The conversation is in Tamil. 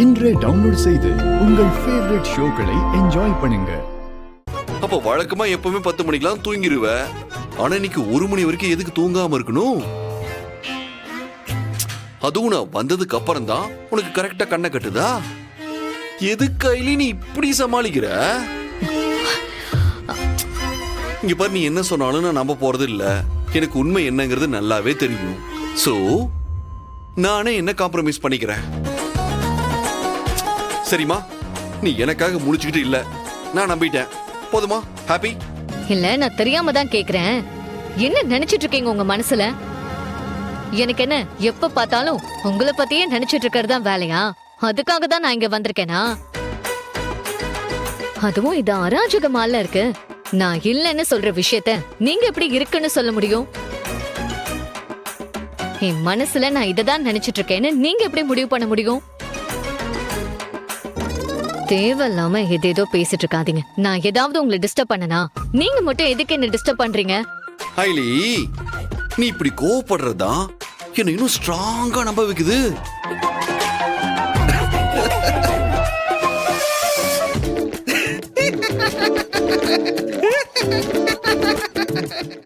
இன்றே டவுன்லோட் செய்து உங்கள் ஃபேவரட் ஷோக்களை என்ஜாய் பண்ணுங்க. அப்ப வழக்கமா எப்பவுமே 10 மணிக்கெல்லாம் தூங்கிடுவ. ஆனா இன்னைக்கு 1 மணி வரைக்கும் எதுக்கு தூங்காம இருக்கணும்? அதுவும் நான் வந்ததுக்கு அப்புறம் தான் உனக்கு கரெக்டா கண்ணை கட்டுதா? எது கையில நீ இப்படி சமாளிக்கிற? இங்க பாரு, நீ என்ன சொன்னாலும் நான் நம்ப போறது இல்ல. எனக்கு உண்மை என்னங்கிறது நல்லாவே தெரியும். சோ நானே என்ன காம்ப்ரமைஸ் பண்ணிக்கிறேன். சரிமா, நீ எனக்காக முடிச்சுக்கிட்டு இல்ல, நான் நம்பிட்டேன். போதுமா? ஹாப்பி? இல்ல, நான் தெரியாம தான் கேக்குறேன். என்ன நினைச்சிட்டு இருக்கீங்க உங்க மனசுல? எனக்கு என்ன, எப்ப பார்த்தாலும் உங்களை பத்தியே நினைச்சிட்டு இருக்கிறது தான் வேலையா? அதுக்காக தான் நான் இங்க வந்திருக்கேனா? அதுவும் இது அராஜகமால இருக்கு. நான் இல்லைன்னு சொல்ற விஷயத்த நீங்க எப்படி இருக்குன்னு சொல்ல முடியும்? என் மனசுல நான் இததான் நினைச்சிட்டு இருக்கேன்னு நீங்க எப்படி முடிவு பண்ண முடியும்? தேவையில்லாம ஏதேதோ பேசிட்டு இருக்காதீங்க. நான் ஏதாவது உங்களை டிஸ்டர்ப் பண்ணனா? நீங்க மட்டும் எதுக்கு என்ன டிஸ்டர்ப் பண்றீங்க? ஐலி, நீ இப்படி கோவப்படுறதா என்ன இன்னும் ஸ்ட்ராங்கா நம்ப வைக்குது.